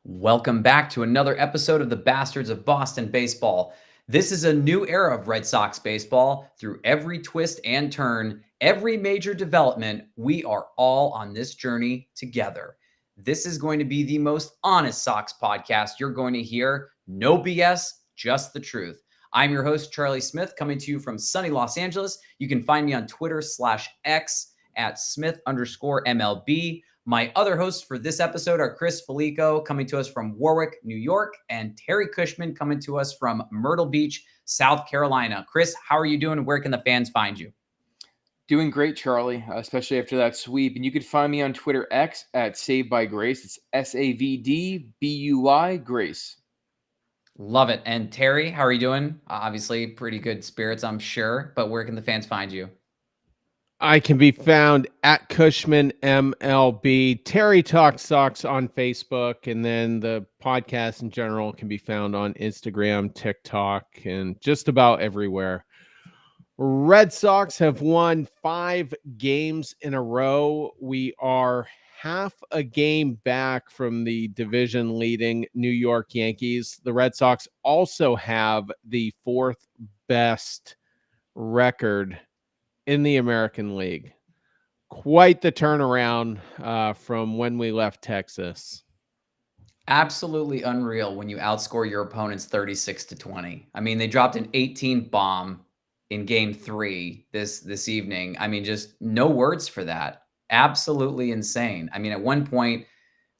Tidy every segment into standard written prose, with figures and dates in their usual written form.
Welcome back to another episode of the Bastards of Boston Baseball. This is a new era of Red Sox baseball. Through every twist and turn, every major development, we are all on this journey together. This is going to be the most honest Sox podcast you're going to hear. No BS, just the truth. I'm your host, Charlie Smith, coming to you from sunny Los Angeles. You can find me on Twitter/X at Smith_MLB. My other hosts for this episode are Chris Felico, coming to us from Warwick, New York, and Terry Cushman, coming to us from Myrtle Beach, South Carolina. Chris, how are you doing? Where can the fans find you? Doing great, Charlie, especially after that sweep. And you can find me on Twitter X at Saved by Grace. It's SAVDBUY Grace. Love it. And Terry, how are you doing? Obviously, pretty good spirits, I'm sure. But where can the fans find you? I can be found at Cushman MLB. Terry Talks Sox on Facebook, and then the podcast in general can be found on Instagram, TikTok, and just about everywhere. Red Sox have won 5 games in a row. We are half a game back from the division leading New York Yankees. The Red Sox also have the 4th best record in the American League. Quite the turnaround from when we left Texas. Absolutely unreal when you outscore your opponents 36-20. I mean, they dropped an 18 bomb in game 3 this evening. I mean, just no words for that. Absolutely insane. I mean, at one point,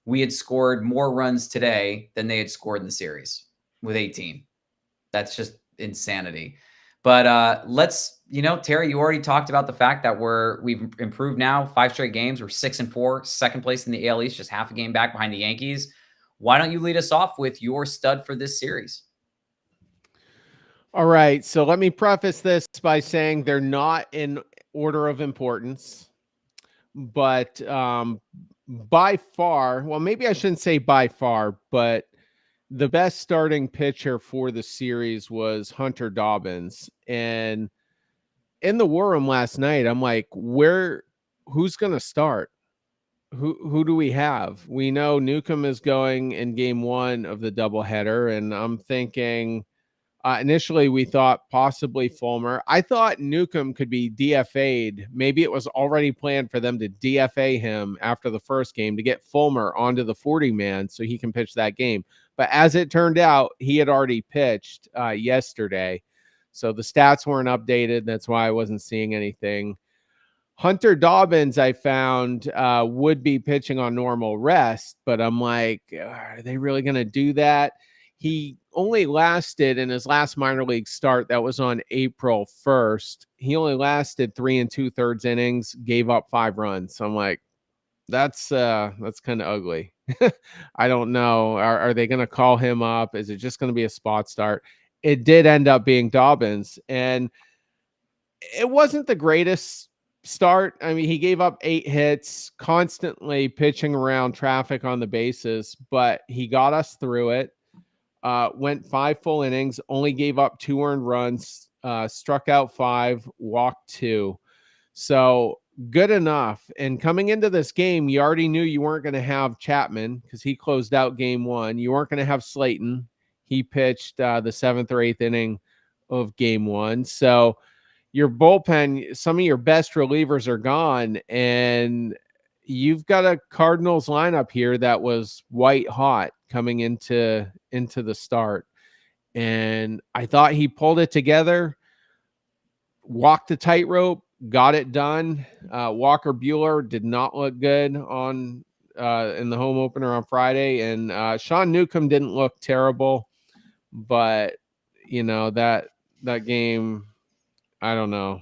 we had scored more runs today than they had scored in the series with 18. That's just insanity. But Terry, you already talked about the fact that we've improved now 5 straight games. We're 6-4, second place in the AL East, just half a game back behind the Yankees. Why don't you lead us off with your stud for this series? All right. So let me preface this by saying they're not in order of importance, but by far, well, maybe I shouldn't say by far, but the best starting pitcher for the series was Hunter Dobbins. And in the war room last night, I'm like, who's going to start? Who do we have? We know Newcomb is going in game 1 of the doubleheader, and I'm thinking initially we thought possibly Fulmer. I thought Newcomb could be DFA'd. Maybe it was already planned for them to DFA him after the first game to get Fulmer onto the 40-man so he can pitch that game. But as it turned out, he had already pitched yesterday. So the stats weren't updated. That's why I wasn't seeing anything. Hunter Dobbins, I found, would be pitching on normal rest, but I'm like, are they really going to do that? He only lasted in his last minor league start. That was on April 1st. He only lasted 3 2/3 innings, gave up 5 runs. So I'm like, that's kind of ugly. I don't know. Are they going to call him up? Is it just going to be a spot start? It did end up being Dobbins, and it wasn't the greatest start. I mean, he gave up 8 hits, constantly pitching around traffic on the bases, but he got us through it. Went 5 full innings, only gave up 2 earned runs, struck out 5, walked 2. So good enough. And coming into this game, you already knew you weren't going to have Chapman because he closed out game 1. You weren't going to have Slayton. He pitched the 7th or 8th inning of game 1. So your bullpen, some of your best relievers are gone, and you've got a Cardinals lineup here that was white hot coming into the start. And I thought he pulled it together, walked the tightrope, got it done. Walker Buehler did not look good on in the home opener on Friday, and Sean Newcomb didn't look terrible, but that game, I don't know.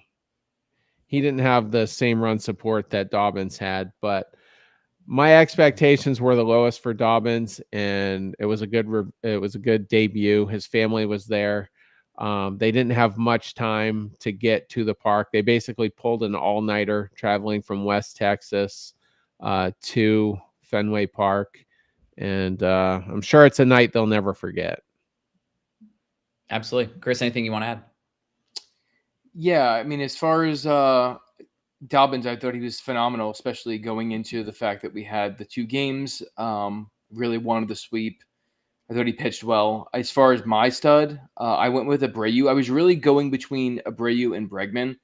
He didn't have the same run support that Dobbins had, but my expectations were the lowest for Dobbins, and it was a good debut. His family was there. They didn't have much time to get to the park. They basically pulled an all-nighter traveling from West Texas to Fenway Park, and I'm sure it's a night they'll never forget. Absolutely. Chris, anything you want to add? Yeah, I mean, as far as Dobbins, I thought he was phenomenal, especially going into the fact that we had the 2 games. really wanted the sweep. I thought he pitched well. As far as my stud, I went with Abreu. I was really going between Abreu and Bregman,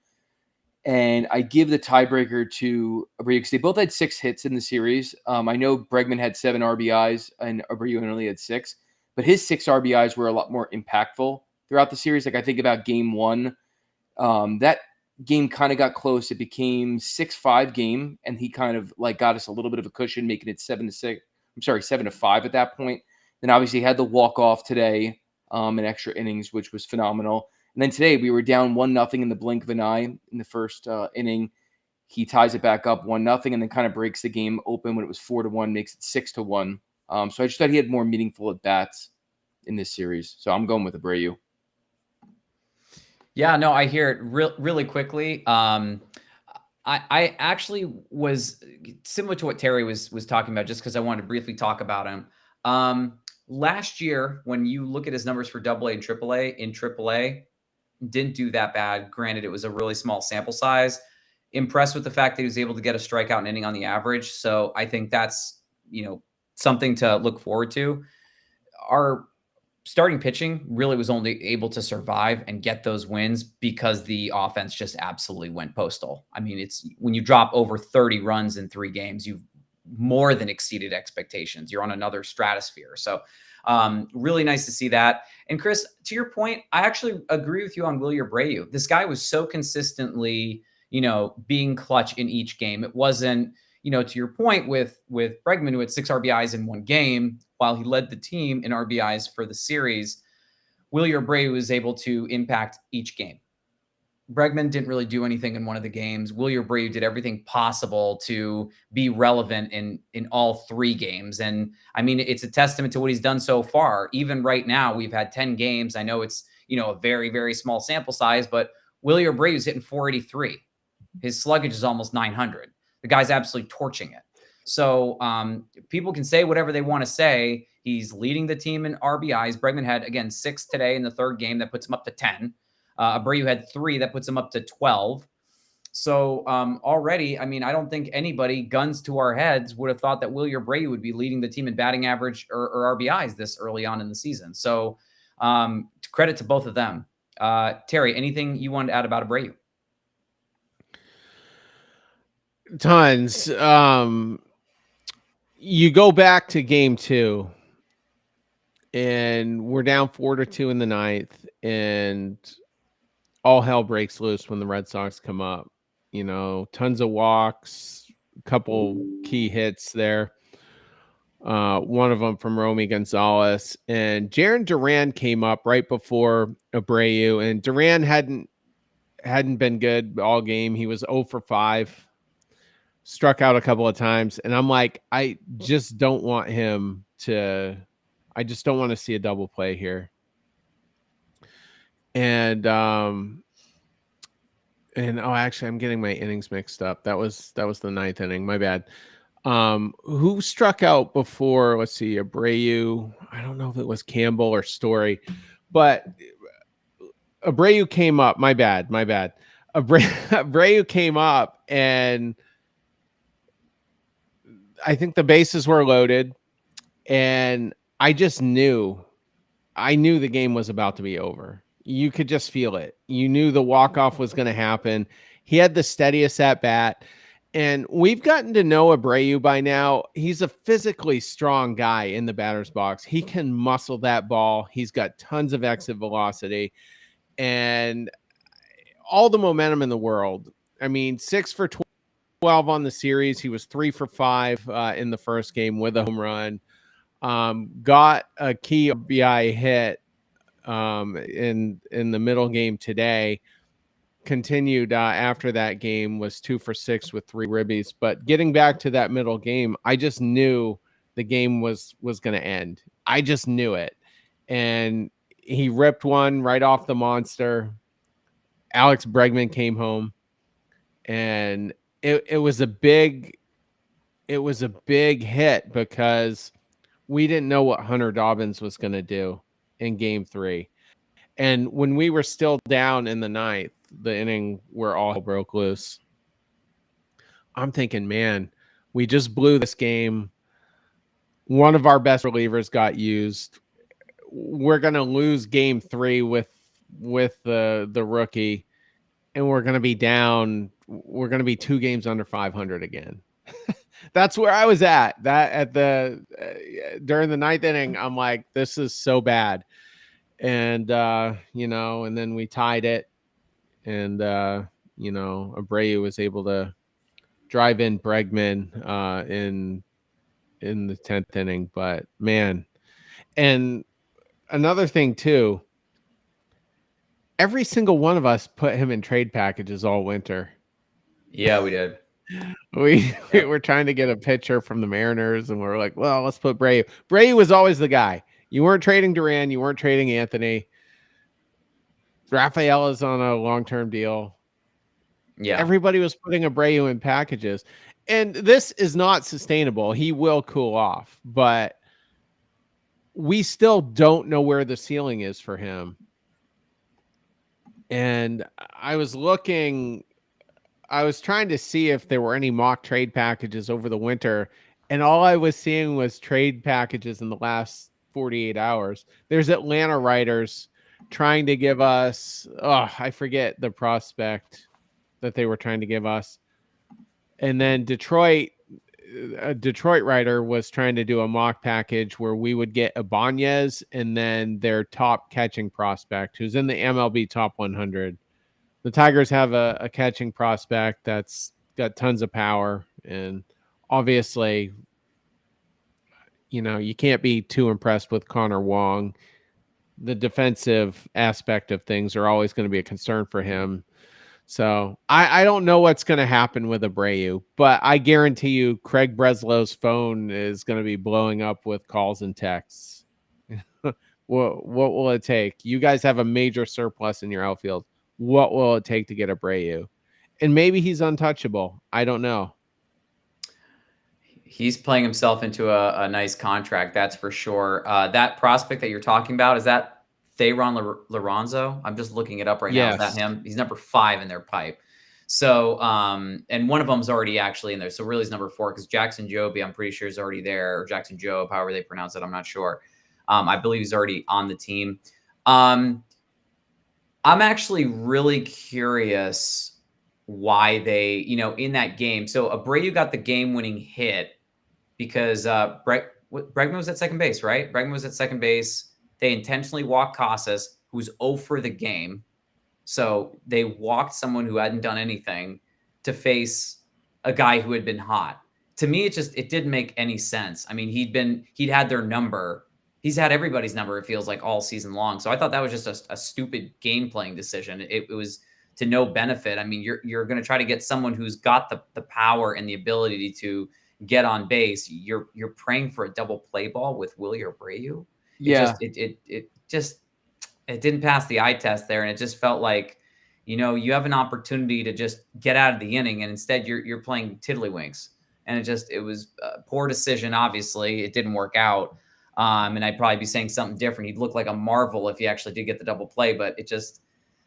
and I give the tiebreaker to Abreu because they both had 6 hits in the series. I know Bregman had 7 RBIs and Abreu only had 6, but his 6 RBIs were a lot more impactful throughout the series. Like I think about game 1, that game kind of got close. It became 6-5 game, and he kind of like got us a little bit of a cushion, making it 7-6. I'm sorry, 7-5 at that point. Then obviously had the walk off today in extra innings, which was phenomenal. And then today we were down 1-0 in the blink of an eye in the first inning. He ties it back up 1-0 and then kind of breaks the game open when it was 4-1, makes it 6-1. So I just thought he had more meaningful at bats in this series. So I'm going with Abreu. Yeah, no, I hear it really quickly. I actually was similar to what Terry was talking about, just because I wanted to briefly talk about him. Last year, when you look at his numbers for AA and AAA, in AAA, didn't do that bad. Granted, it was a really small sample size. Impressed with the fact that he was able to get a strikeout an inning on the average. So I think that's, something to look forward to. Our starting pitching really was only able to survive and get those wins because the offense just absolutely went postal. I mean, it's when you drop over 30 runs in 3 games, you've more than exceeded expectations. You're on another stratosphere. So really nice to see that. And Chris, to your point, I actually agree with you on Wilyer Abreu. This guy was so consistently, being clutch in each game. It wasn't, to your point with Bregman, who had 6 RBIs in 1 game, while he led the team in RBIs for the series, Wilyer Abreu was able to impact each game. Bregman didn't really do anything in one of the games. Wilyer Abreu did everything possible to be relevant in all 3 games. And I mean, it's a testament to what he's done so far. Even right now, we've had 10 games. I know it's, a very, very small sample size, but Wilyer Abreu is hitting 483. His sluggage is almost 900. The guy's absolutely torching it. So people can say whatever they want to say. He's leading the team in RBIs. Bregman had, again, 6 today in the 3rd game. That puts him up to 10. Abreu had 3. That puts him up to 12. So already, I mean, I don't think anybody, guns to our heads, would have thought that Wilyer Abreu would be leading the team in batting average or RBIs this early on in the season. So credit to both of them. Terry, anything you wanted to add about Abreu? Tons. You go back to game 2, and we're down 4-2 in the 9th, and all hell breaks loose when the Red Sox come up. Tons of walks, a couple key hits there. One of them from Romy Gonzalez, and Jarren Duran came up right before Abreu, and Duran hadn't been good all game. He was 0 for 5. Struck out a couple of times, and I'm like, I just don't want to see a double play here. And actually, I'm getting my innings mixed up. That was the 9th inning. My bad. Who struck out before? Let's see, Abreu. I don't know if it was Campbell or Story, but Abreu came up. My bad. Abreu came up, and I think the bases were loaded, and I knew the game was about to be over. You could just feel it. You knew the walk-off was going to happen. He had the steadiest at bat, and we've gotten to know Abreu by now. He's a physically strong guy in the batter's box. He can muscle that ball. He's got tons of exit velocity and all the momentum in the world. I mean, 6 for 12 on the series. He was 3 for 5 in the first game with a home run. Got a key RBI hit in the middle game today. Continued after that game, was 2 for 6 with 3 ribbies. But getting back to that middle game, I just knew the game was going to end. I just knew it. And he ripped one right off the monster. Alex Bregman came home, and it was a big hit because we didn't know what Hunter Dobbins was going to do in game 3. And when we were still down in the 9th, the inning where all hell broke loose, I'm thinking, man, we just blew this game. One of our best relievers got used. We're going to lose game 3 with the rookie, and we're going to be down. We're going to be 2 games under 500 again. That's where I was at. That at the during the 9th inning, I'm like, this is so bad. And and then we tied it, and Abreu was able to drive in Bregman in the 10th inning. But man, and another thing too, every single one of us put him in trade packages all winter. Yeah, we did. We were trying to get a pitcher from the Mariners, and we were like, well, let's put Abreu. Abreu was always the guy. You weren't trading Duran, you weren't trading Anthony. Raphael is on a long-term deal. Yeah. Everybody was putting Abreu in packages. And this is not sustainable. He will cool off, but we still don't know where the ceiling is for him. And I was trying to see if there were any mock trade packages over the winter, and all I was seeing was trade packages in the last 48 hours. There's Atlanta writers trying to give us, I forget the prospect that they were trying to give us. And then a Detroit writer was trying to do a mock package where we would get Ibanez and then their top catching prospect who's in the MLB top 100. The Tigers have a catching prospect that's got tons of power, and obviously, you can't be too impressed with Connor Wong. The defensive aspect of things are always going to be a concern for him. So I don't know what's going to happen with Abreu, but I guarantee you Craig Breslow's phone is going to be blowing up with calls and texts. What will it take? You guys have a major surplus in your outfield. What will it take to get Abreu? And maybe he's untouchable. I don't know. He's playing himself into a nice contract, that's for sure. That prospect that you're talking about, is that Thayron Lorenzo? I'm just looking it up right now. Is that Yes. him? He's number 5 in their pipe. So, and one of them's already actually in there. So really he's number 4 because Jackson Jobe, I'm pretty sure, is already there, or Jackson Jobe, however they pronounce it. I'm not sure. I believe he's already on the team. I'm actually really curious why they, in that game. So Abreu got the game-winning hit because Bregman was at second base, right? Bregman was at second base. They intentionally walked Casas, who's 0 for the game. So they walked someone who hadn't done anything to face a guy who had been hot. To me, it didn't make any sense. I mean, he'd had their number. He's had everybody's number, it feels like, all season long. So I thought that was just a stupid game playing decision. It was to no benefit. I mean, you're going to try to get someone who's got the power and the ability to get on base. You're praying for a double play ball with Willie Abreu. It didn't pass the eye test there, and it just felt like, you have an opportunity to just get out of the inning, and instead you're playing tiddlywinks. And it was a poor decision. Obviously, it didn't work out. And I'd probably be saying something different. He'd look like a marvel if he actually did get the double play, but it just,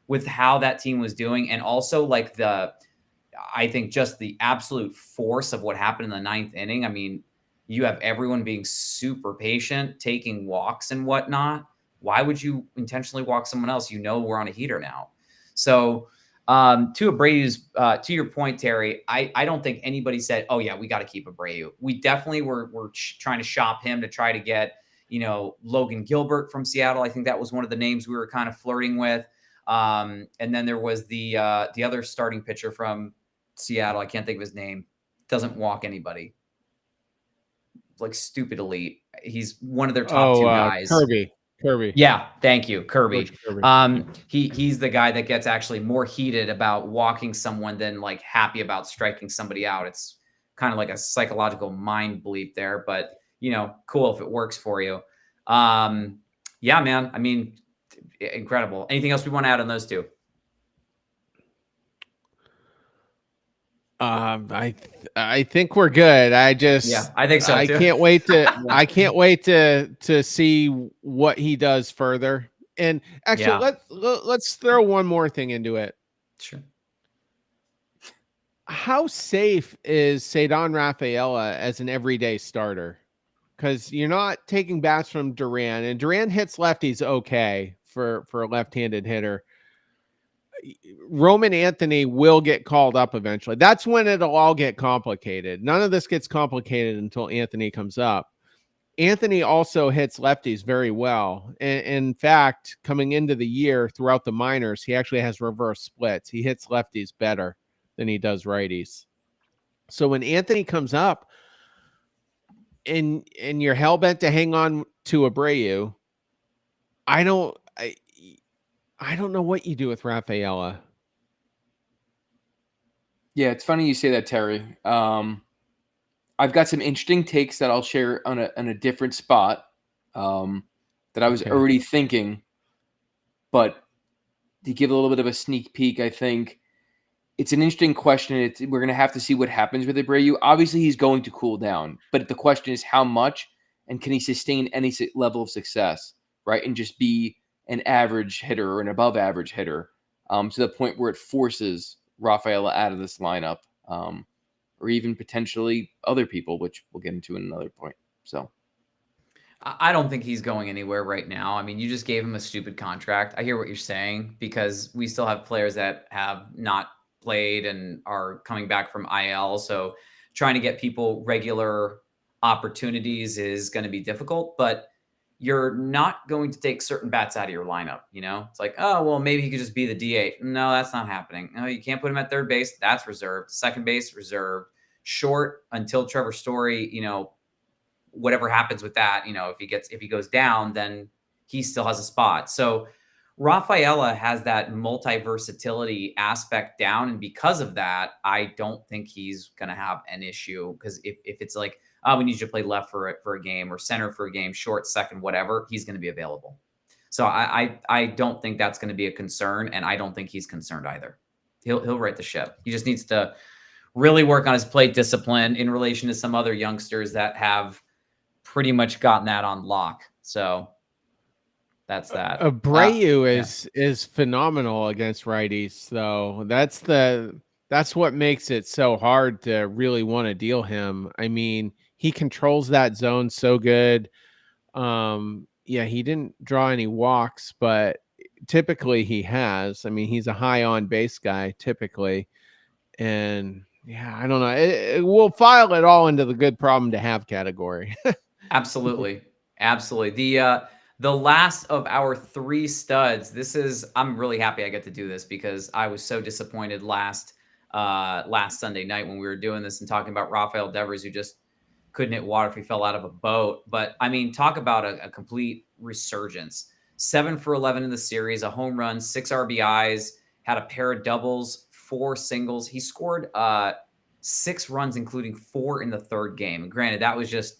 with how that team was doing, and also like I think just the absolute force of what happened in the 9th inning. I mean, you have everyone being super patient, taking walks and whatnot. Why would you intentionally walk someone else? We're on a heater now. So to Abreu's, to your point, Terry, I don't think anybody said, oh yeah, we got to keep Abreu. We definitely were trying to shop him to try to get, Logan Gilbert from Seattle. I think that was one of the names we were kind of flirting with. And then there was the other starting pitcher from Seattle. I can't think of his name. Doesn't walk anybody. Like stupid elite. He's one of their top 2 guys. Kirby. Yeah, thank you, Kirby. Kirby. He's the guy that gets actually more heated about walking someone than like happy about striking somebody out. It's kind of like a psychological mind bleep there, but cool if it works for you. Yeah, man. I mean, incredible. Anything else we want to add on those two? I think we're good. I think so too. I can't wait to see what he does further. And actually, let's throw one more thing into it. Sure. How safe is Cedon Rafaela as an everyday starter? because you're not taking bats from Duran, and Duran hits lefties okay for a left-handed hitter. Roman Anthony will get called up eventually. That's when it'll all get complicated. None of this gets complicated until Anthony comes up. Anthony also hits lefties very well. In fact, coming into the year throughout the minors, he actually has reverse splits. He hits lefties better than he does righties. So when Anthony comes up and you're hell-bent to hang on to Abreu, I don't know what you do with Rafaela. Yeah, it's funny you say that, Terry. I've got some interesting takes that I'll share on a different spot that I was already thinking. But to give a little bit of a sneak peek, I think it's an interesting question. We're going to have to see what happens with Abreu. Obviously, he's going to cool down. But the question is how much, and can he sustain any level of success, right? And just be an average hitter or an above average hitter to the point where it forces Rafaela out of this lineup. Or even potentially other people, which we'll get into in another point. So I don't think he's going anywhere right now. I mean, you just gave him a stupid contract. I hear what you're saying because we still have players that have not played and are coming back from IL. So trying to get people regular opportunities is going to be difficult, but you're not going to take certain bats out of your lineup. It's like, oh, well, maybe he could just be the DH. No, that's not happening. No, you can't put him at third base. That's reserved. Second base, reserved. Short until Trevor Story, whatever happens with that, if he goes down, then he still has a spot. So Rafaela has that multi-versatility aspect down. And because of that, I don't think he's going to have an issue because if it's like, oh, we need you to play left for a game or center for a game, short, second, whatever, he's going to be available. So I don't think that's going to be a concern. And I don't think he's concerned either. He'll right the ship. He just needs to really work on his plate discipline in relation to some other youngsters that have pretty much gotten that on lock. So that's that. Abreu is phenomenal against righties, though. That's what makes it so hard to really want to deal him. I mean, he controls that zone so good. Yeah, he didn't draw any walks, but typically he has. I mean, he's a high on base guy typically. And yeah, I don't know. We'll file it all into the good problem to have category. Absolutely. The last of our three studs. I'm really happy I get to do this because I was so disappointed last Sunday night when we were doing this and talking about Rafael Devers, who just couldn't hit water if he fell out of a boat. But I mean, talk about a complete resurgence. 7 for 11 in the series, a home run, 6 RBIs, had a pair of doubles, 4 singles. He scored 6 runs, including 4 in the third game. And granted, that was just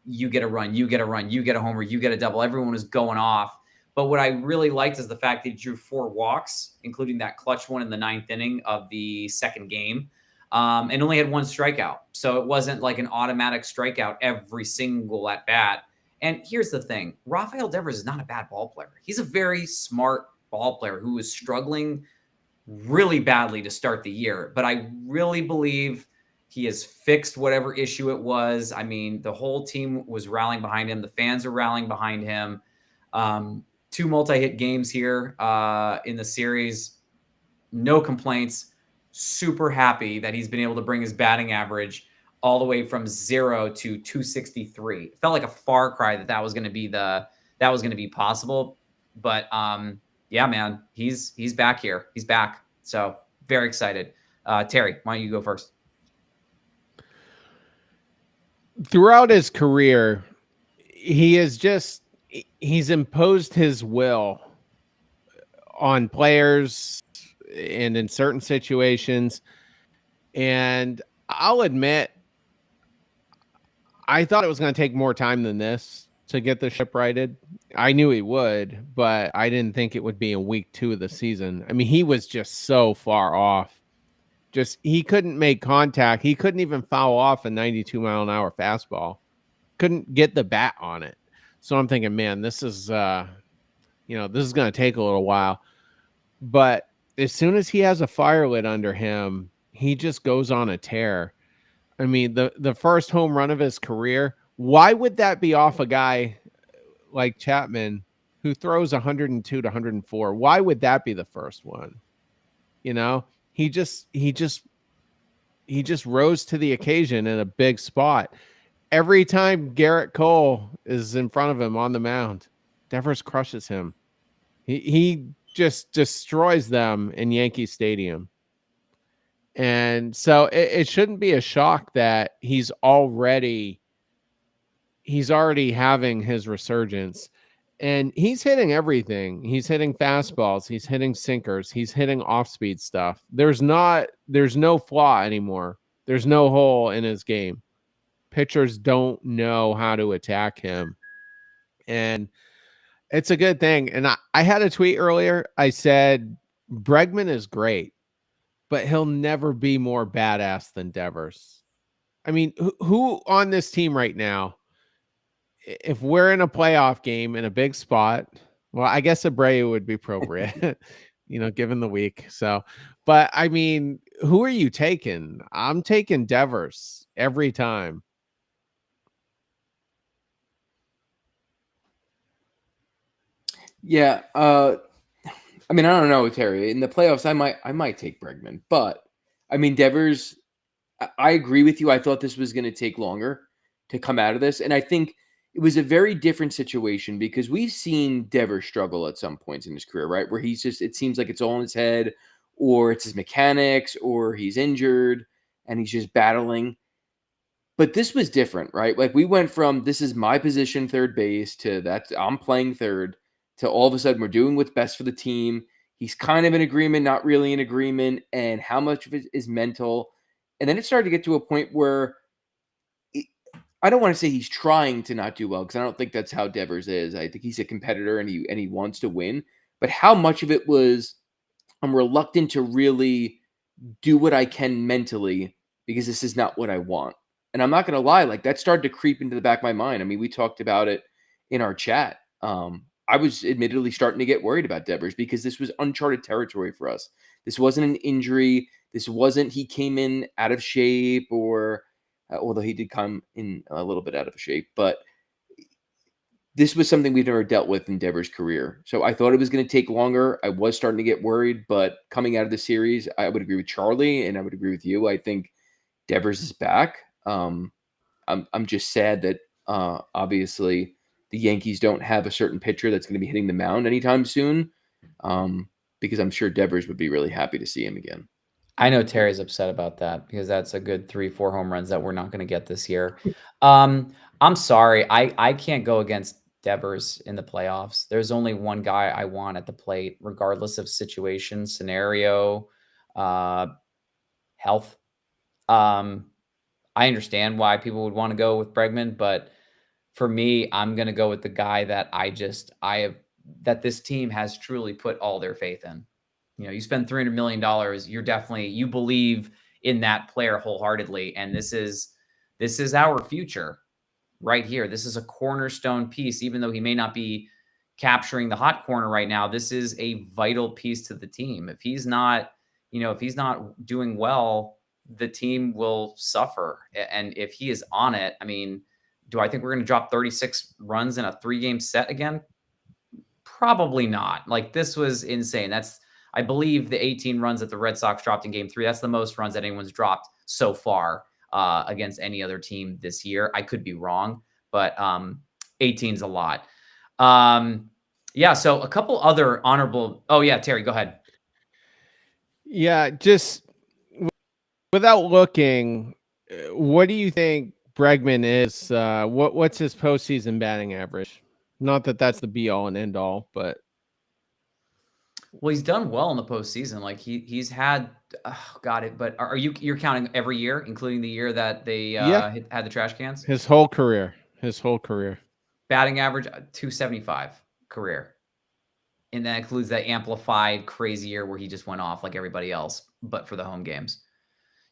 you get a run, you get a run, you get a homer, you get a double. Everyone was going off. But what I really liked is the fact that he drew 4 walks, including that clutch one in the 9th inning of the second game, and only had 1 strikeout. So it wasn't like an automatic strikeout every single at bat. And here's the thing. Rafael Devers is not a bad ball player. He's a very smart ball player who is struggling really badly to start the year. But I really believe he has fixed whatever issue it was. I mean, the whole team was rallying behind him. The fans are rallying behind him. 2 multi-hit games here in the series. No complaints. Super happy that he's been able to bring his batting average all the way from 0 to 263. It felt like a far cry that was going to be possible. But yeah, man, he's back here. He's back. So very excited. Terry, why don't you go first? Throughout his career, he's imposed his will on players and in certain situations. And I'll admit, I thought it was going to take more time than this to get the ship righted. I knew he would, but I didn't think it would be in week 2 of the season. I mean, he was just so far off. He couldn't make contact. He couldn't even foul off a 92-mile-an-hour fastball. Couldn't get the bat on it. So I'm thinking, man, this is going to take a little while. But as soon as he has a fire lit under him, he just goes on a tear. I mean, the first home run of his career Why would that be off a guy like Chapman who throws 102 to 104? Why would that be the first one? You know, he just rose to the occasion in a big spot. Every time Garrett Cole is in front of him on the mound, Devers crushes him. He just destroys them in Yankee Stadium. And so it shouldn't be a shock that he's already having his resurgence. And he's hitting everything. He's hitting fastballs, he's hitting sinkers, he's hitting off-speed stuff. There's no flaw anymore. There's no hole in his game. Pitchers don't know how to attack him. And it's a good thing. And I had a tweet earlier. I said Bregman is great, but he'll never be more badass than Devers. I mean, who on this team right now, if we're in a playoff game in a big spot, well, I guess Abreu would be appropriate, given the week. So, but I mean, who are you taking? I'm taking Devers every time. Yeah. I mean, I don't know, Terry. In the playoffs, I might take Bregman, but I mean, Devers. I agree with you. I thought this was going to take longer to come out of this, and I think it was a very different situation because we've seen Devers struggle at some points in his career, right? Where it seems like it's all in his head, or it's his mechanics, or he's injured and he's just battling. But this was different, right? Like we went from this is my position, third base, to that I'm playing third, to all of a sudden we're doing what's best for the team. He's kind of in agreement, not really in agreement, and how much of it is mental. And then it started to get to a point where I don't want to say he's trying to not do well because I don't think that's how Devers is. I think he's a competitor and he wants to win. But how much of it was I'm reluctant to really do what I can mentally because this is not what I want. And I'm not going to lie, like that started to creep into the back of my mind. I mean, we talked about it in our chat. I was admittedly starting to get worried about Devers because this was uncharted territory for us. This wasn't an injury. This wasn't he came in out of shape or although he did come in a little bit out of shape, but this was something we've never dealt with in Devers' career. So I thought it was going to take longer. I was starting to get worried, but coming out of the series, I would agree with Charlie and I would agree with you. I think Devers is back. I'm just sad that obviously the Yankees don't have a certain pitcher that's going to be hitting the mound anytime soon, because I'm sure Devers would be really happy to see him again. I know Terry's upset about that because that's a good 3-4 home runs that we're not going to get this year. I'm sorry. I can't go against Devers in the playoffs. There's only one guy I want at the plate, regardless of situation, scenario, health. I understand why people would want to go with Bregman, but for me, I'm going to go with the guy that that this team has truly put all their faith in. You spend $300 million, you believe in that player wholeheartedly. And this is our future right here. This is a cornerstone piece, even though he may not be capturing the hot corner right now. This is a vital piece to the team. If he's not doing well, the team will suffer. And if he is on it, I mean, do I think we're going to drop 36 runs in a 3-game set again? Probably not. Like, this was insane. I believe the 18 runs that the Red Sox dropped in game 3, that's the most runs that anyone's dropped so far against any other team this year. I could be wrong, but 18 is a lot. Yeah, so a couple other honorable. Oh, yeah, Terry, go ahead. Yeah, just without looking, what do you think Bregman is? What's his postseason batting average? Not that that's the be all and end all, but well, he's done well in the postseason. Like he's had, got it. But you're counting every year, including the year that they had the trash cans? His whole career. Batting average 275 career. And that includes that amplified crazy year where he just went off like everybody else, but for the home games.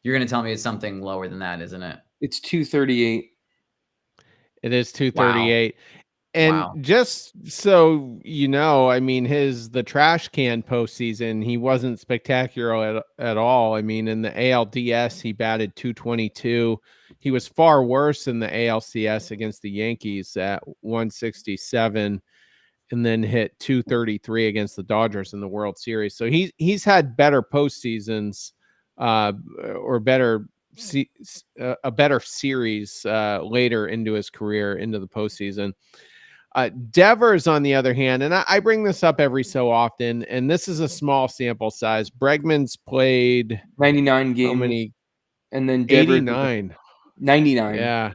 You're going to tell me it's something lower than that, isn't it? It's 238. It is 238. Wow. And wow. Just so you know, I mean, the trash can postseason, he wasn't spectacular at all. I mean, in the ALDS, he batted 222. He was far worse in the ALCS against the Yankees at 167, and then hit 233 against the Dodgers in the World Series. So he's had better postseasons, or a better series later into his career, into the postseason. Devers, on the other hand, and I bring this up every so often, and this is a small sample size. Bregman's played 99 games. How many? And then Devers 89. 99. Yeah.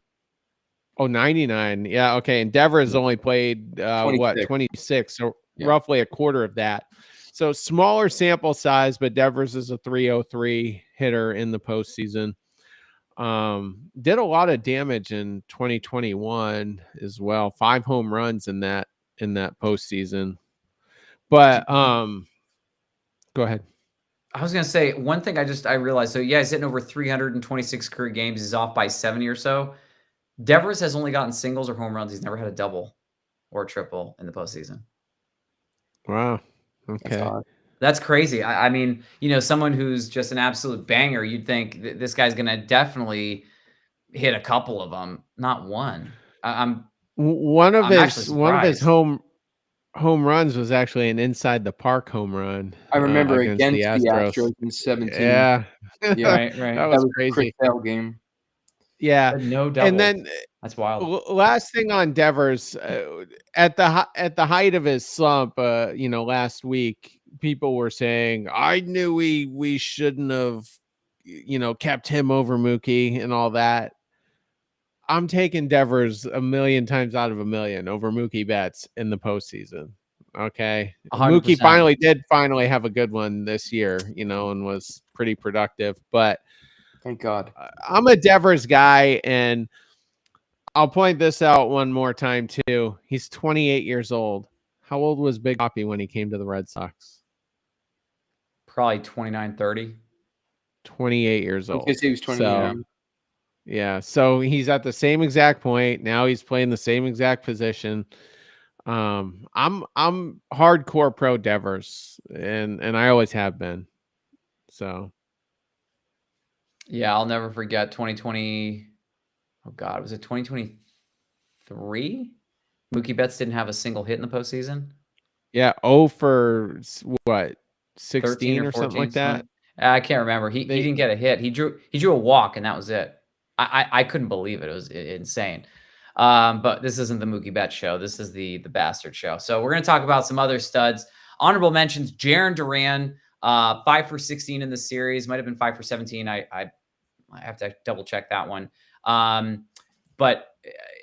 Oh, 99. Yeah. Okay. And Devers only played 26, so roughly a quarter of that. So smaller sample size, but Devers is a 303 hitter in the postseason. Did a lot of damage in 2021 as well. 5 home runs in that postseason. But go ahead. I was gonna say one thing I realized. So yeah, he's hitting over 326 career games. He's off by 70 or so. Devers has only gotten singles or home runs. He's never had a double or a triple in the postseason. Wow. Okay. That's crazy. I mean, someone who's just an absolute banger, you'd think this guy's gonna definitely hit a couple of them, not one. I'm actually one of his surprised. home runs was actually an inside the park home run. I remember against the Astros in 17. Yeah. Right. That was crazy. Chris Sale game. Yeah. No double. And then that's wild. Last thing on Devers, at the height of his slump, last week, people were saying, I knew we shouldn't have, kept him over Mookie and all that. I'm taking Devers a million times out of a million over Mookie Betts in the postseason. Okay. 100%. Mookie did have a good one this year, and was pretty productive, but thank God. I'm a Devers guy, and I'll point this out one more time too. He's 28 years old. How old was Big Papi when he came to the Red Sox? Probably 29, 30. 28 years old. I guess he was 20. Yeah. So he's at the same exact point. Now he's playing the same exact position. I'm hardcore pro Devers, and I always have been. So yeah, I'll never forget 2020. Oh God, was it 2023? Mookie Betts didn't have a single hit in the postseason. Yeah, for what, 16 or 14 something like that. I can't remember. He didn't get a hit. He drew a walk, and that was it. I couldn't believe it. It was insane. But this isn't the Mookie Betts show. This is the Bastard show. So we're going to talk about some other studs. Honorable mentions: Jarren Duran, 5 for 16 in the series. Might have been 5 for 17. I have to double check that one. But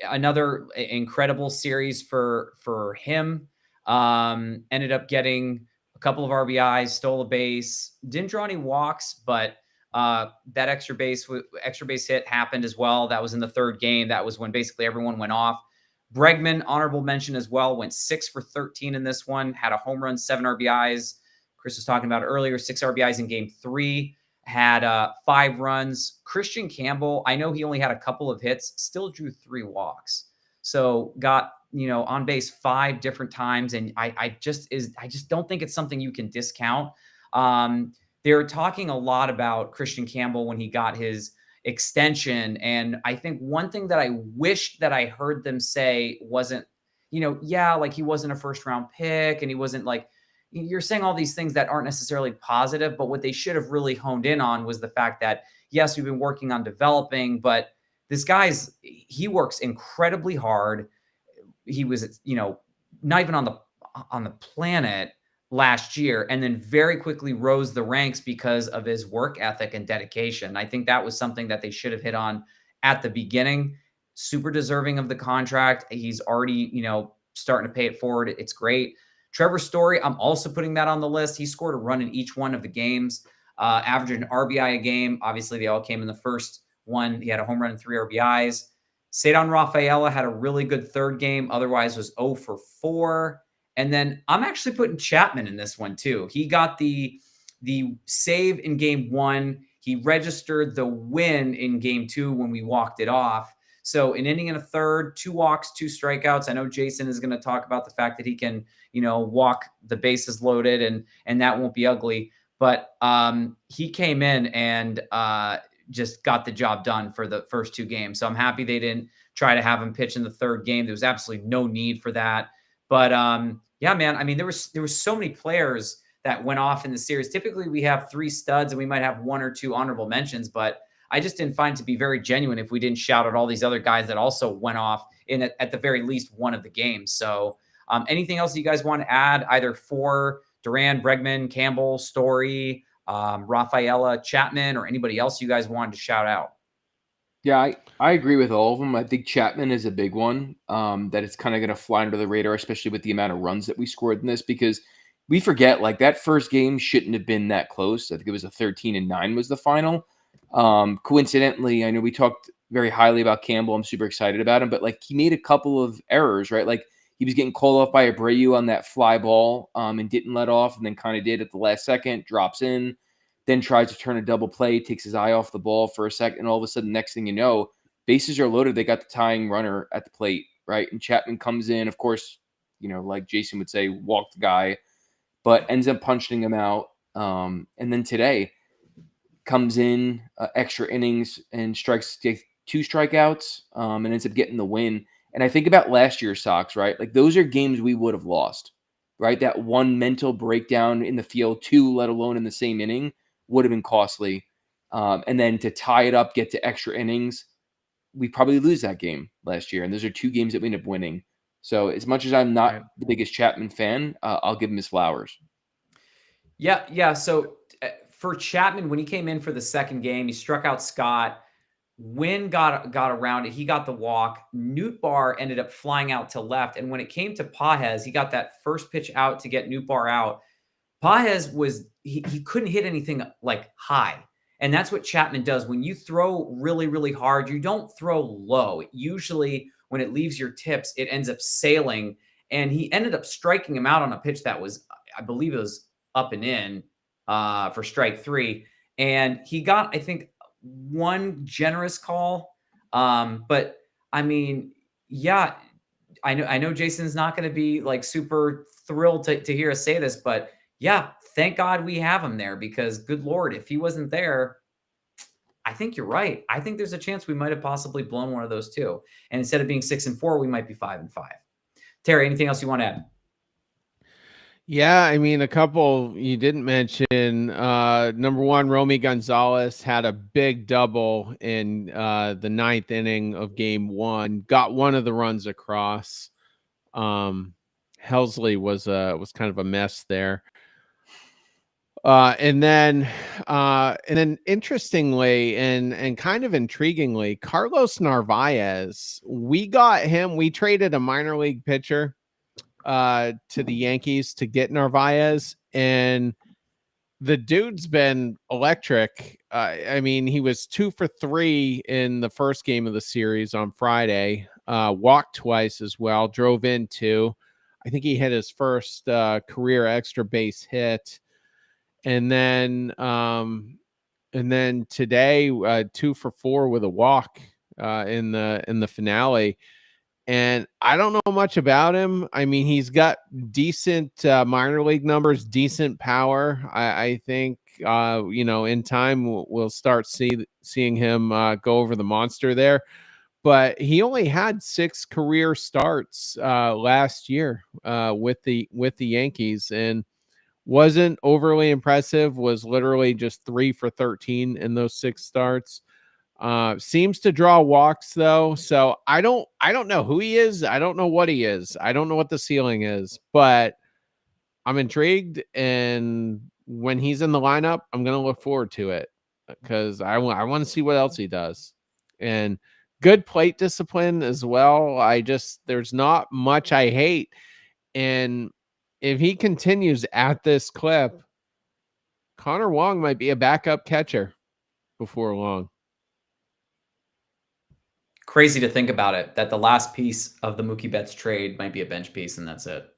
another incredible series for him. Ended up getting a couple of RBIs, stole a base, didn't draw any walks, but that extra base hit happened as well. That was in the third game. That was when basically everyone went off. Bregman, honorable mention as well, went 6 for 13 in this one, had a home run, 7 RBIs. Chris was talking about earlier, 6 RBIs in game 3, had 5 runs. Christian Campbell, I know he only had a couple of hits, still drew 3 walks. So got, on base 5 different times. And I just don't think it's something you can discount. They're talking a lot about Christian Campbell when he got his extension. And I think one thing that I wish that I heard them say wasn't, like he wasn't a first round pick and he wasn't like, you're saying all these things that aren't necessarily positive, but what they should have really honed in on was the fact that, yes, we've been working on developing, but this he works incredibly hard. He was, not even on the planet last year, and then very quickly rose the ranks because of his work ethic and dedication. I think that was something that they should have hit on at the beginning. Super deserving of the contract. He's already, starting to pay it forward. It's great. Trevor Story, I'm also putting that on the list. He scored a run in each one of the games, averaging an RBI a game. Obviously, they all came in the first one. He had a home run and 3 RBIs. Cedar Rafaela had a really good third game. Otherwise, was 0 for 4. And then I'm actually putting Chapman in this one too. He got the save in game 1. He registered the win in game 2 when we walked it off. So an inning and a third, 2 walks, 2 strikeouts. I know Jason is going to talk about the fact that he can, walk the bases loaded and that won't be ugly. But he came in and just got the job done for the first 2 games. So I'm happy they didn't try to have him pitch in the 3rd game. There was absolutely no need for that. But yeah, man, I mean, there was so many players that went off in the series. Typically, we have 3 studs and we might have 1 or 2 honorable mentions, but I just didn't find it to be very genuine if we didn't shout out all these other guys that also went off in at the very least one of the games. So anything else you guys want to add, either for Duran, Bregman, Campbell, Story, Rafaela, Chapman, or anybody else you guys wanted to shout out? Yeah, I agree with all of them. I think Chapman is a big one, that it's kind of going to fly under the radar, especially with the amount of runs that we scored in this, because we forget, like, that first game shouldn't have been that close. I think it was a 13-9 was the final. Coincidentally, I know we talked very highly about Campbell. I'm super excited about him, but like he made a couple of errors, right? Like he was getting called off by Abreu on that fly ball, and didn't let off, and then kind of did at the last second, drops in, then tries to turn a double play, takes his eye off the ball for a second, and all of a sudden, next thing you know, bases are loaded. They got the tying runner at the plate, right? And Chapman comes in, of course, like Jason would say, walk the guy, but ends up punching him out. And then today comes in, extra innings and strikes 2 strikeouts, and ends up getting the win. And I think about last year's Sox, right? Like those are games we would have lost, right? That one mental breakdown in the field, 2, let alone in the same inning, would have been costly. And then to tie it up, get to extra innings, we probably lose that game last year. And those are 2 games that we end up winning. So as much as I'm not the biggest Chapman fan, I'll give him his flowers. Yeah. So for Chapman, when he came in for the 2nd game, he struck out Scott. Wynn got around it. He got the walk. Nootbaar ended up flying out to left. And when it came to Pages, he got that first pitch out to get Nootbaar out. Pages he couldn't hit anything like high. And that's what Chapman does. When you throw really, really hard, you don't throw low. Usually when it leaves your tips, it ends up sailing. And he ended up striking him out on a pitch that was, I believe it was up and in for strike 3. And he got, I think, 1 generous call. But I mean, yeah, I know Jason's not going to be like super thrilled to hear us say this, but yeah, thank God we have him there, because good Lord, if he wasn't there, I think you're right. I think there's a chance we might have possibly blown one of those 2. And instead of being 6-4, we might be 5-5. Terry, anything else you want to add? Yeah, I mean, a couple you didn't mention. Number 1, Romy Gonzalez had a big double in the 9th inning of game 1. Got one of the runs across. Helsley was kind of a mess there. And then interestingly and kind of intriguingly, Carlos Narvaez, we got him. We traded a minor league pitcher to the Yankees to get Narvaez, and the dude's been electric. I mean, he was 2 for 3 in the first game of the series on Friday. Walked twice as well, drove in 2. I think he hit his first career extra base hit. And then today, 2 for 4 with a walk in the finale. And I don't know much about him. I mean, he's got decent minor league numbers, decent power. I think in time we'll start seeing him go over the monster there. But he only had 6 career starts last year with the Yankees, and wasn't overly impressive. Was literally just 3 for 13 in those 6 starts. Seems to draw walks though. So I don't know who he is. I don't know what he is. I don't know what the ceiling is, but I'm intrigued. And when he's in the lineup, I'm going to look forward to it because I want to see what else he does. And good plate discipline as well. There's not much I hate. And if he continues at this clip, Connor Wong might be a backup catcher before long. Crazy to think about it, that the last piece of the Mookie Betts trade might be a bench piece, and that's it.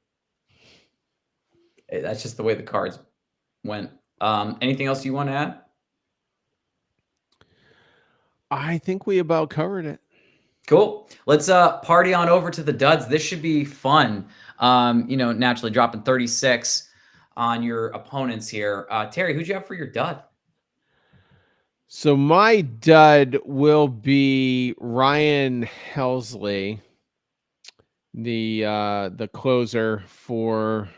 That's just the way the cards went. Anything else you want to add? I think we about covered it. Cool. Let's party on over to the duds. This should be fun. Naturally dropping 36 on your opponents here. Terry, who'd you have for your dud? So my dud will be Ryan Helsley, the closer for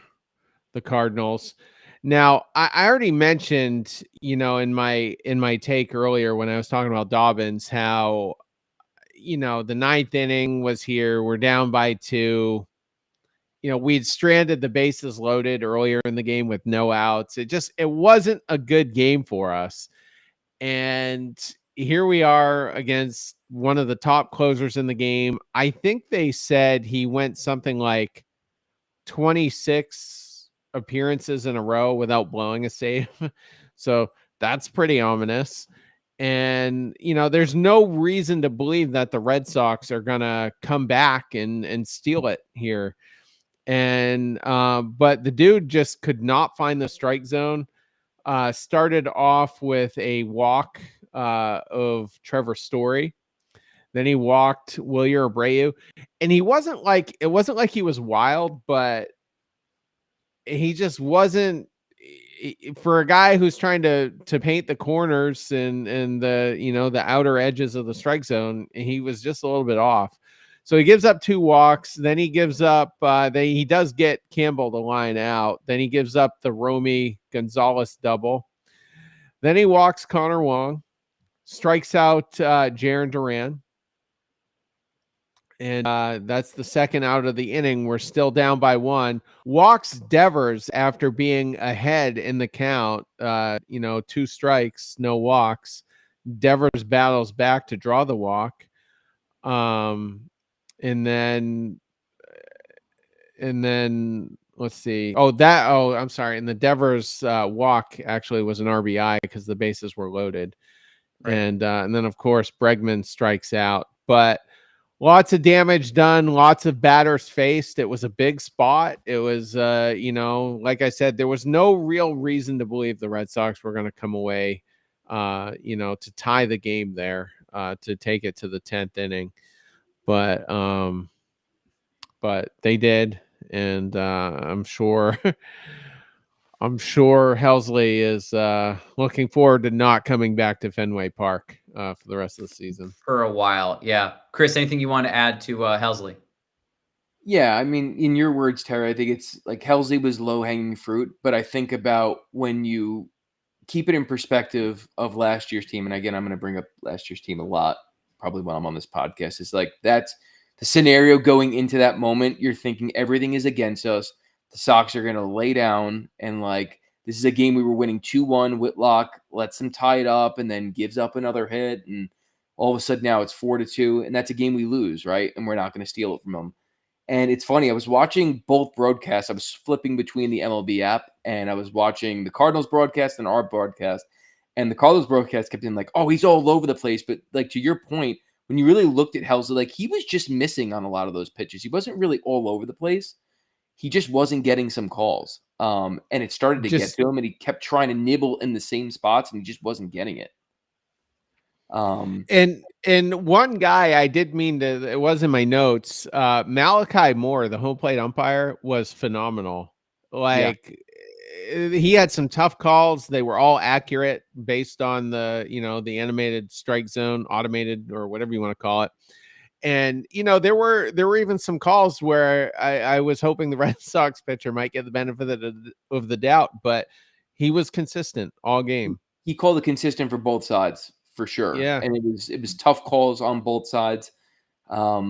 the Cardinals. Now, I already mentioned, in my take earlier when I was talking about Dobbins, how the ninth inning was here. We're down by 2. We'd stranded the bases loaded earlier in the game with no outs. It wasn't a good game for us. And here we are against one of the top closers in the game. I think they said he went something like 26 appearances in a row without blowing a save. So that's pretty ominous. And, there's no reason to believe that the Red Sox are going to come back and steal it here. And, but the dude just could not find the strike zone. Started off with a walk of Trevor Story. Then he walked Wilyer Abreu. And it wasn't like he was wild, but he just wasn't, for a guy who's trying to paint the corners and the the outer edges of the strike zone. He was just a little bit off. So he gives up 2 walks. Then he gives up. He does get Campbell to line out. Then he gives up the Romy Gonzalez double. Then he walks Connor Wong, strikes out Jaron Duran. And that's the second out of the inning. We're still down by 1. Walks Devers after being ahead in the count. 2 strikes, no walks. Devers battles back to draw the walk. And then let's see. I'm sorry. And the Devers walk actually was an RBI because the bases were loaded. Right. And then of course Bregman strikes out. But lots of damage done, lots of batters faced. It was a big spot. It was, like I said, there was no real reason to believe the Red Sox were going to come away, to tie the game there, to take it to the 10th inning. But they did, and I'm sure Helsley is looking forward to not coming back to Fenway Park for the rest of the season. For a while, yeah. Chris, anything you want to add to Helsley? Yeah, I mean, in your words, Terry, I think it's like Helsley was low-hanging fruit, but I think about when you keep it in perspective of last year's team, and again, I'm going to bring up last year's team a lot, probably when I'm on this podcast. It's like that's the scenario going into that moment. You're thinking everything is against us. The Sox are going to lay down, and like this is a game we were winning 2-1. Whitlock lets them tie it up, and then gives up another hit, and all of a sudden now it's 4-2, and that's a game we lose, right? And we're not going to steal it from them. And it's funny, I was watching both broadcasts. I was flipping between the MLB app, and I was watching the Cardinals broadcast and our broadcast. And the Cardinals broadcast kept being like, oh, he's all over the place. But like to your point, when you really looked at Helsley, like he was just missing on a lot of those pitches. He wasn't really all over the place. He just wasn't getting some calls. And it started to get to him, and he kept trying to nibble in the same spots, and he just wasn't getting it. And one guy I did mean to, it was in my notes, Malachi Moore, the home plate umpire, was phenomenal. Like he had some tough calls. They were all accurate based on the animated strike zone, automated, or whatever you want to call it. And, there were even some calls where I was hoping the Red Sox pitcher might get the benefit of the doubt, but he was consistent all game. He called it consistent for both sides. For sure. Yeah. And it was tough calls on both sides. But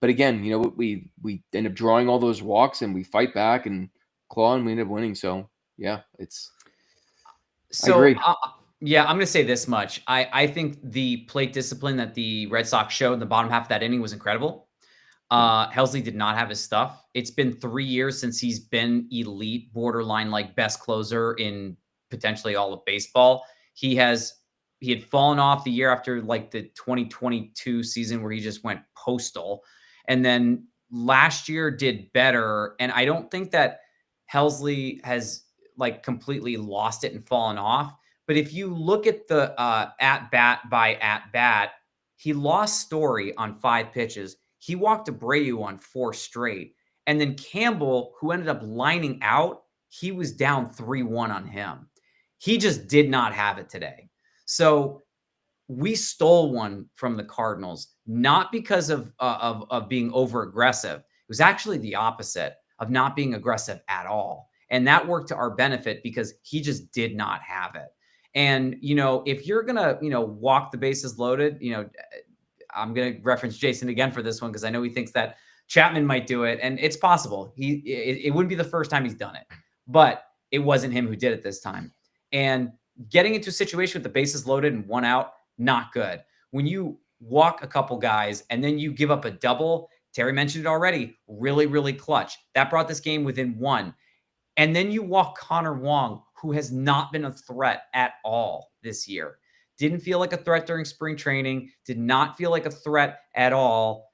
again, we end up drawing all those walks, and we fight back and claw, and we end up winning. So yeah, I agree. Yeah, I'm going to say this much. I think the plate discipline that the Red Sox showed in the bottom half of that inning was incredible. Helsley did not have his stuff. It's been 3 years since he's been elite, borderline like best closer in potentially all of baseball. He had fallen off the year after like the 2022 season where he just went postal. And then last year did better. And I don't think that Helsley has like completely lost it and fallen off. But if you look at the at bat by at bat, he lost Story on 5 pitches. He walked Abreu on 4 straight. And then Campbell, who ended up lining out, he was down 3-1 on him. He just did not have it today. So we stole one from the Cardinals, not because of being over aggressive. It was actually the opposite of not being aggressive at all. And that worked to our benefit because he just did not have it. And, if you're going to, walk the bases loaded, I'm going to reference Jason again for this one because I know he thinks that Chapman might do it. And it's possible. It wouldn't be the first time he's done it, but it wasn't him who did it this time. And getting into a situation with the bases loaded and 1 out, not good. When you walk a couple guys and then you give up a double, Terry mentioned it already, really, really clutch. That brought this game within 1. And then you walk Connor Wong, who has not been a threat at all this year. Didn't feel like a threat during spring training, did not feel like a threat at all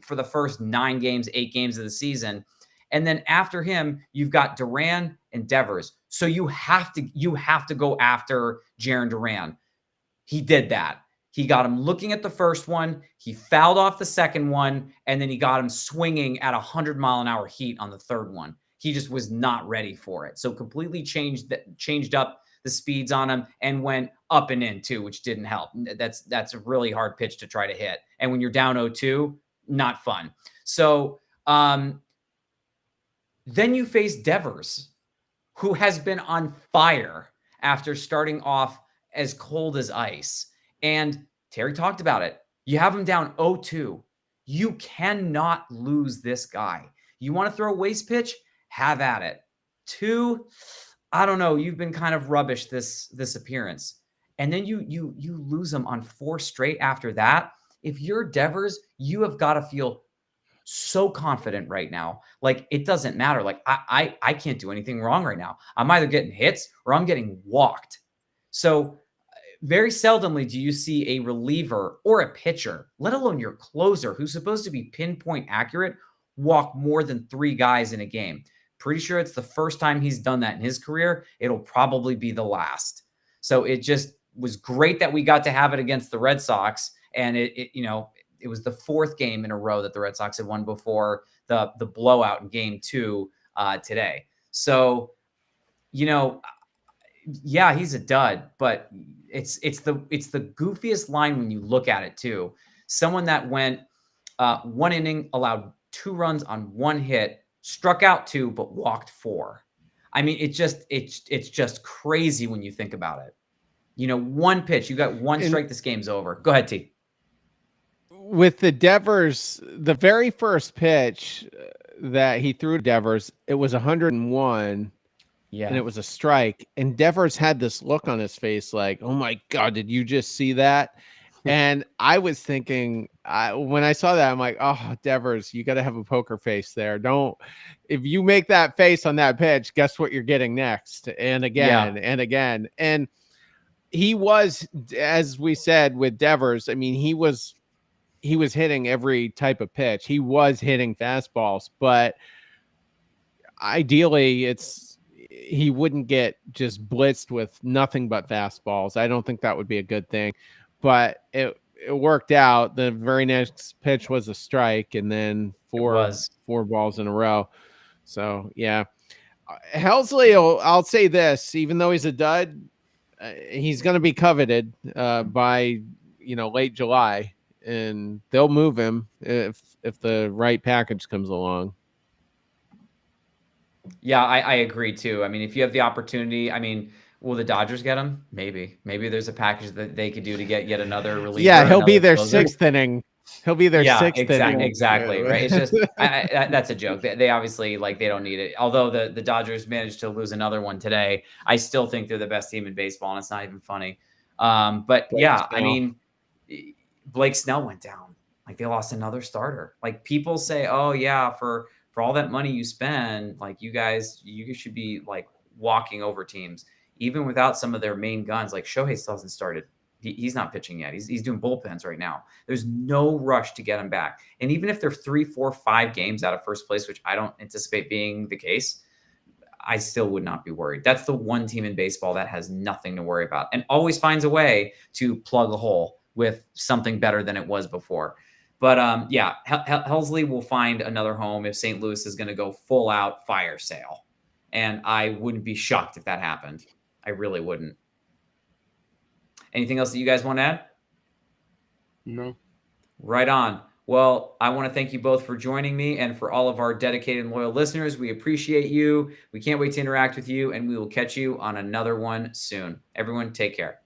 for the first 9 games, 8 games of the season. And then after him, you've got Duran and Devers. So you have to go after Jarren Duran. He did that. He got him looking at the first one. He fouled off the second one, and then he got him swinging at 100-mile-an-hour heat on the third one. He just was not ready for it. So completely changed up the speeds on him and went up and in too, which didn't help. That's a really hard pitch to try to hit. And when you're down 0-2, not fun. So then you face Devers, who has been on fire after starting off as cold as ice. And Terry talked about it. You have him down 0-2. You cannot lose this guy. You want to throw a waste pitch? Have at it. 2, I don't know. You've been kind of rubbish this appearance. And then you lose him on 4 straight after that. If you're Devers, you have got to feel so confident right now. Like, it doesn't matter. Like, I can't do anything wrong right now. I'm either getting hits or I'm getting walked. So very seldomly do you see a reliever or a pitcher, let alone your closer, who's supposed to be pinpoint accurate, walk more than 3 guys in a game. Pretty sure it's the first time he's done that in his career. It'll probably be the last. So it just was great that we got to have it against the Red Sox. And it was the 4th game in a row that the Red Sox had won before the blowout in game 2 today. So, yeah, he's a dud, but it's the goofiest line when you look at it too. Someone that went 1 inning, allowed 2 runs on 1 hit, struck out 2, but walked 4. I mean, it's just crazy when you think about it. 1 pitch, you got 1 strike, this game's over. Go ahead, T. With the Devers, the very first pitch that he threw to Devers, it was 101. Yeah. And it was a strike. And Devers had this look on his face like, oh my God, did you just see that? And I was thinking, when I saw that, I'm like, oh, Devers, you got to have a poker face there. If you make that face on that pitch, guess what you're getting next? And again, and again. And he was, as we said with Devers, I mean, he was hitting every type of pitch. He was hitting fastballs, but ideally he wouldn't get just blitzed with nothing but fastballs. I don't think that would be a good thing, but it worked out. The very next pitch was a strike, and then 4 balls in a row. So yeah, Helsley, I'll say this, even though he's a dud, he's going to be coveted by late July, and they'll move him if the right package comes along. Yeah, I agree too. I mean, if you have the opportunity, will the Dodgers get him? Maybe there's a package that they could do to get yet another reliever. Yeah, he'll be their closer. 6th inning. He'll be their 6th inning. Exactly, right? It's just that's a joke. They obviously they don't need it. Although the Dodgers managed to lose another one today, I still think they're the best team in baseball, and it's not even funny. But Blake Snell went down. Like, they lost another starter. Like, people say, oh yeah, for all that money you spend, like, you should be walking over teams, even without some of their main guns. Like, Shohei still hasn't started. He's not pitching yet. He's doing bullpens right now. There's no rush to get him back. And even if they're 3, 4, 5 games out of first place, which I don't anticipate being the case, I still would not be worried. That's the one team in baseball that has nothing to worry about and always finds a way to plug a hole with something better than it was before. But Helsley will find another home if St. Louis is going to go full out fire sale. And I wouldn't be shocked if that happened. I really wouldn't. Anything else that you guys want to add? No. Right on. Well, I want to thank you both for joining me, and for all of our dedicated and loyal listeners. We appreciate you. We can't wait to interact with you, and we will catch you on another one soon. Everyone, take care.